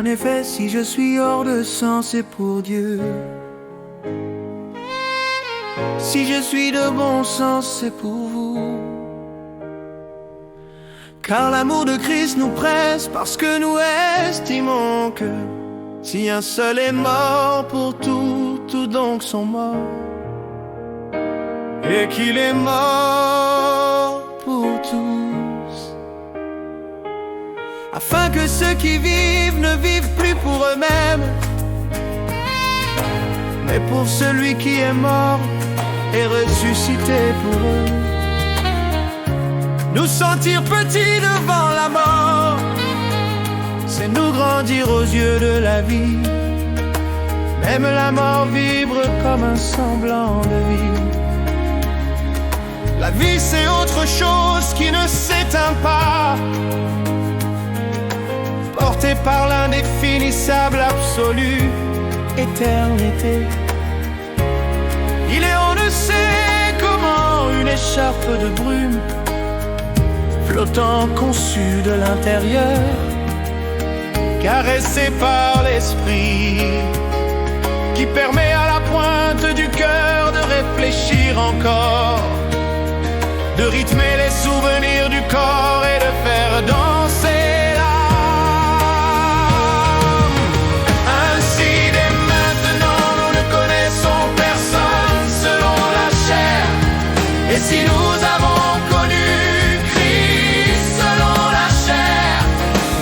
En effet, si je suis hors de sens, c'est pour Dieu. Si je suis de bon sens, c'est pour vous. Car l'amour de Christ nous presse, parce que nous estimons que si un seul est mort pour tous, tous donc sont morts. Et qu'il est mort pour tous, afin que ceux qui vivent ne vivent plus pour eux-mêmes, mais pour celui qui est mort et ressuscité pour eux. Nous sentir petits devant la mort, c'est nous grandir aux yeux de la vie. Même la mort vibre comme un semblant de vie. La vie c'est autre chose qui ne s'éteint pas, portée par l'indéfinissable absolu, éternité. Il est on ne sait comment une écharpe de brume, flottant conçue de l'intérieur, caressée par l'esprit, qui permet à la pointe du cœur de réfléchir encore, de rythmer les souvenirs du corps et de faire danser l'âme. Ainsi dès maintenant nous ne connaissons personne selon la chair. Et si nous avons connu Christ selon la chair,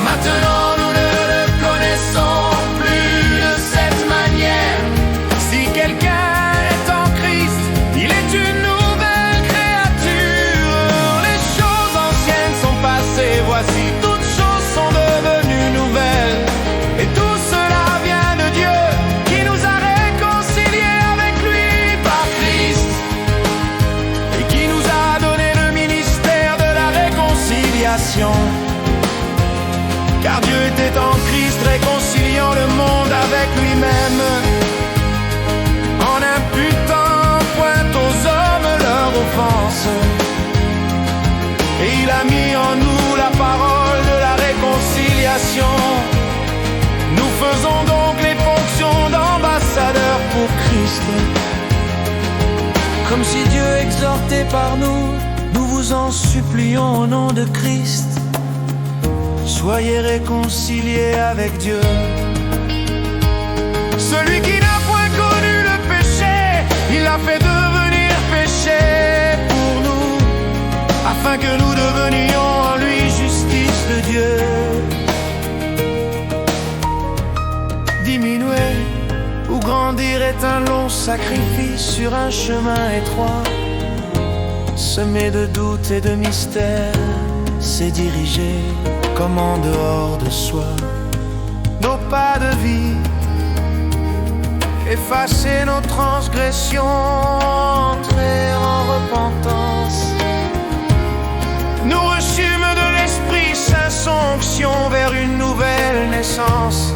maintenant nous ne le connaissons plus de cette manière. Si quelqu'un est en Christ, il est une nouvelle créature. Les choses anciennes sont passées, voici toutes choses sont devenues nouvelles. Et tout cela vient de Dieu qui nous a réconciliés avec lui par Christ et qui nous a donné le ministère de la réconciliation. Car Dieu était en Christ réconciliant le monde avec lui-même, en n'imputant point aux hommes leur offense. Et il a mis en nous la parole de la réconciliation. Nous faisons donc les fonctions d'ambassadeurs pour Christ. Comme si Dieu exhortait par nous, nous vous en supplions au nom de Christ. Soyez réconciliés avec Dieu. Celui qui n'a point connu le péché, il l'a fait devenir péché pour nous, afin que nous devenions en lui justice de Dieu. Diminuer ou grandir est un long sacrifice sur un chemin étroit, semé de doutes et de mystères. C'est diriger comme en dehors de soi nos pas de vie, effacer nos transgressions, entrer en repentance. Nous reçûmes de l'Esprit Saint son onction vers une nouvelle naissance.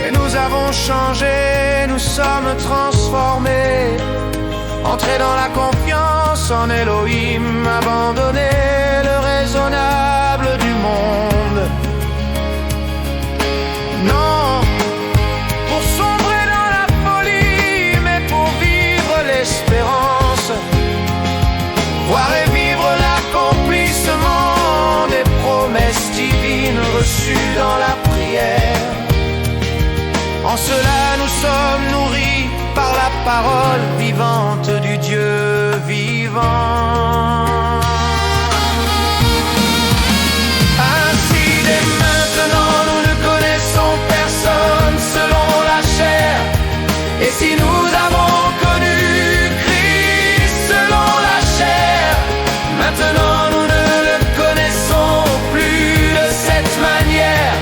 Et nous avons changé, nous sommes transformés, entrés dans la confiance en Elohim, abandonné le raisonnable du monde. Non, pour sombrer dans la folie, mais pour vivre l'espérance, voir et vivre l'accomplissement des promesses divines reçues dans la prière. En cela nous sommes nourris par la parole vivante du Dieu vivant. Ainsi dès maintenant nous ne connaissons personne selon la chair. Et si nous avons connu Christ selon la chair, maintenant nous ne le connaissons plus de cette manière.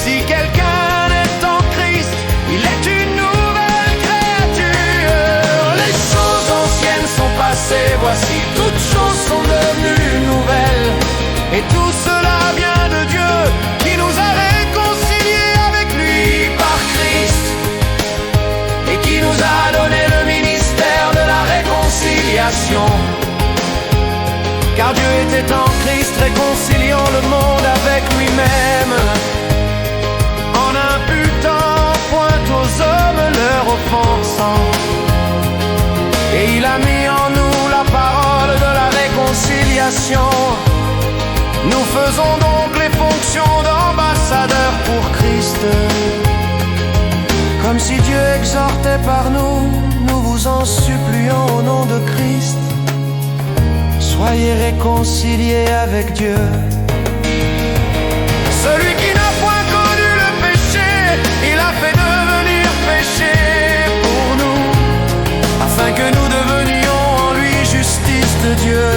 Si quelqu'un est en Christ, il est une nouvelle créature. Les choses anciennes sont passées, voici toutes choses sont devenues nouvelles. Et tout cela vient de Dieu qui nous a réconciliés avec lui par Christ et qui nous a donné le ministère de la réconciliation. Car Dieu était en Christ réconciliant le monde avec lui-même, et il a mis en nous la parole de la réconciliation. Nous faisons donc les fonctions d'ambassadeurs pour Christ. Comme si Dieu exhortait par nous, nous vous en supplions au nom de Christ. Soyez réconciliés avec Dieu. Celui qui n'a point connu le péché, il a fait devenir péché pour nous, afin que nous devenions en lui justice de Dieu.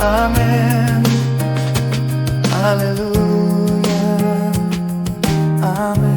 Amen. Hallelujah. Amen.